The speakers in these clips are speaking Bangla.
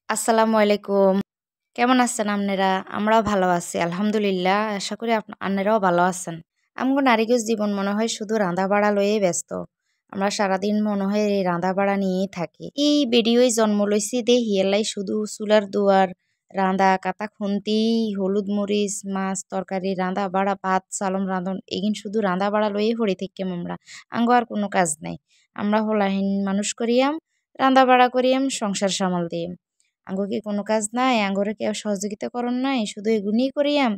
আসসালামু আলাইকুম। কেমন আছেন আপনারা? আমরাও ভালো আছি আলহামদুলিল্লাহ। আশা করি আপনারাও ভালো আছেন। আমগো নারীগো জীবন মনে হয় শুধু রাঁধা-বাড়া লইয়াই ব্যস্ত। আমরা সারাদিন মনে হয় এই রাঁধা-বাড়া নিয়েই থাকি। এই বেডিওয় জন্ম লইছি দেহি এলাই শুধু চুলার দুয়ার, রাঁধা, কাটা খুন্তি, হলুদ মরিচ, মাছ, তরকারি, রাঁধা-বাড়া, ভাত, চালম রাঁধন এগিন শুধু রাঁধা-বাড়া লইয়াই পড়ে থাকিম আমরা। আঙ্গো আর কোনো কাজ নাই। আমরা হোলাহীন মানুষ করিয়াম, রাঁধা-বাড়া করিয়াম, সংসার সামাল দিয়াম। আঙ্গো কি কোনো কাজ নাই? আঙ্গরে কেউ সহযোগিতা করন নাই? শুধু এগুনিই করিয়াম?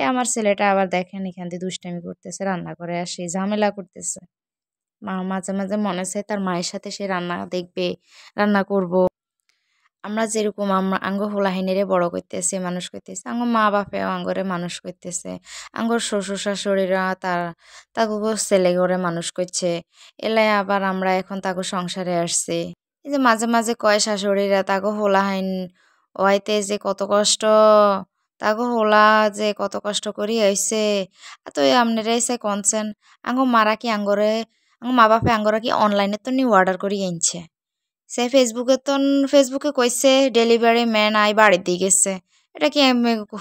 আমার ছেলেটা আবার দেখেন এখান দিয়ে দুষ্টামি করতেছে, রান্নাঘরে আসে ঝামেলা করতেছে। মাঝে, মাঝে মনে চায় তার মায়ের সাথে সে রান্না দেখবে, রান্না করব। আমরা যেরকম আঙ্গো হোলাহিনেরে বড় করতেছে, মানুষ করতেছে, আঙ্গো মা-বাপেও আঙ্গরে মানুষ করতেছে। আঙ্গর শ্বশুর-শাশুড়িরা তাগো ছেলেগরে মানুষ করছে। এলাই আবার আমরা এখন তাগো সংসারে আসছি। এই যে মাঝে, মাঝে কয় শাশুড়িরা তাগো হোলাহাইন ওয়াইতে যে কত কষ্ট, তাগো হোলা যে কত কষ্ট করি আইছে। তো আমনেরা এসে কনছেন, আঙ্গো মারা কি আঙ্গো মা-বাপে আঙ্গরা কি অনলাইনে তো নি অর্ডার করি আনছে। সে ফেসবুকে কইছে ডেলিভারি ম্যান আই বাড়ির দিয়ে গেছে। এটা কি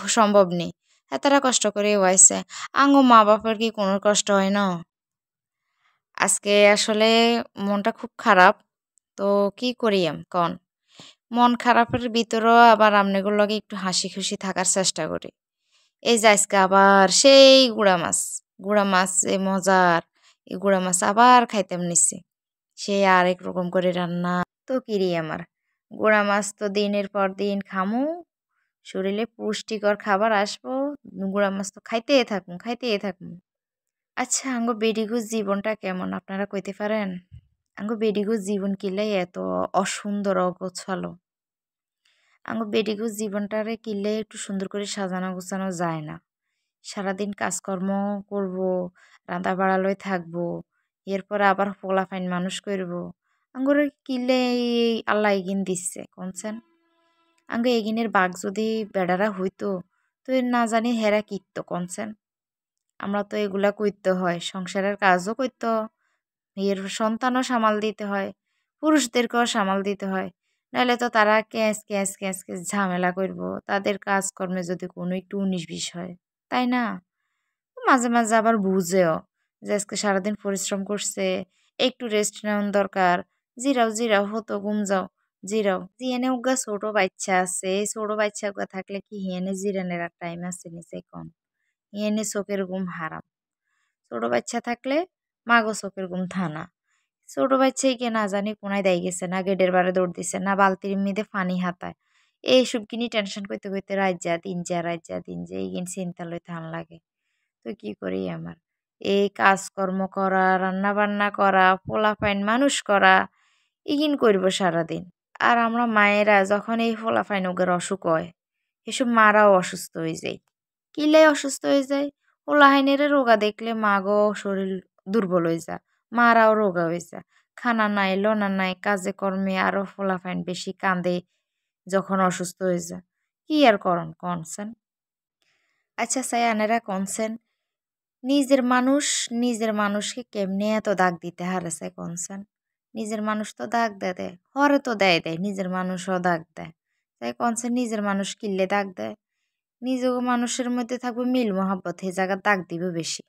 সম্ভব নি? তারা কষ্ট করে ওয়াইছে। আঙ্গো মা-বাপের কি কোনো কষ্ট হয় না? আজকে আসলে মনটা খুব খারাপ। তো কি করি কন? মন খারাপের ভিতরেও আবার আমনেগুর লগে একটু হাসি খুশি থাকার চেষ্টা করি। এই যে আজকে আবার সেই গুড়া মাছ যে মজার, এই গুড়া মাছ আবার খাইতাম নিছি। সে আরেক রকম করে রান্না। তো কিরি আমার গুড়া মাছ তো দিনের পর দিন খামু, শরীরে পুষ্টিকর খাবার আসবো, গুড়া মাছ তো খাইতেই থাকুন। আচ্ছা আঙ্গো বেডিগুর জীবনটা কেমন আপনারা কইতে পারেন? আঙ্গো বেডিগুর জীবন কিলাই এত অসুন্দর অগোছালো। আঙ্গো বেডিগুর জীবনটারে কিলে একটু সুন্দর করে সাজানো গোছানো যায় না। সারাদিন কাজকর্ম করব, রাঁধা বাড়া লই থাকবো, এরপরে আবার পোলাপাইন মানুষ করব। আঙ্গরে কিলে আল্লাহ এগিন দিচ্ছে কনছেন। আঙ্গো এগিনের বাঘ যদি বেড়ারা হইতো তো না জানি হেরা কিত্ত কনছেন। আমরা তো এগুলা কইতে হয়, সংসারের কাজও করতে এর সন্তানও সামাল দিতে হয়, পুরুষদেরকেও সামাল দিতে হয়। নাহলে তো তারা ক্যাঁচ ঝামেলা করব, তাদের কাজকর্মে যদি কোনো একটু ১৯-২০ হয়, তাই না? মাঝে, মাঝে আবার বুঝেও যে আজকে সারাদিন পরিশ্রম করছে, একটু রেস্ট নেওয়ার দরকার। জিরাও হতো ঘুম যাও, জিরাও। জিয়ানে উগা ছোট বাচ্চা আছে, এই ছোট বাচ্চা উগা থাকলে কি হিয়ানে জিরানের আর টাইম আছে নিচে কম। হিয়ানে চোখের ঘুম হারাম। ছোট বাচ্চা থাকলে মাগো চোখের ঘুম থানা। ছোট বাচ্চাই কে না জানি কোনায় দেয় গেছে, না গেটের বারে দৌড় দিছে, না বালতির মধ্যে পানি হাতায়। এইসব কিনি টেনশন করতে করতে রাত যা এইগিন চিন্তা লই থান লাগে। তো কি করি আমার? এই কাজকর্ম করা, রান্না-বান্না করা, পোলাপাইন মানুষ করা, ইগিন করব সারাদিন। আর আমরা মায়েরা যখন এই পোলাপাইন ওগের অসুখ হয়, এসব মারাও অসুস্থ হয়ে যায়। কিলাই অসুস্থ হয়ে যায়? পোলাহাইনেরে রোগা দেখলে মাগো শরীর দুর্বল হয়ে যায়। মারাও রোগা হয়ে যায়। খানা নাই, লনা নাই, কাজে কর্মে আরো পোলাপাইন বেশি কান্দে যখন অসুস্থ হয়ে যায়। কি আর করন কনসেন? আচ্ছা চাই আনেরা কনসেন নিজের মানুষকে কেমনে এত দাগ দিতে হারেছে কনসেন? নিজের মানুষ তো দাগ দেয়। হরে তো দেয়, নিজের মানুষও দাগ দেয়। তাই কনসেন নিজের মানুষ কিনলে দাগ দেয়। নিজেও মানুষের মধ্যে থাকবে মিল মহাব্বত, হে জায়গার দাগ দিবে বেশি।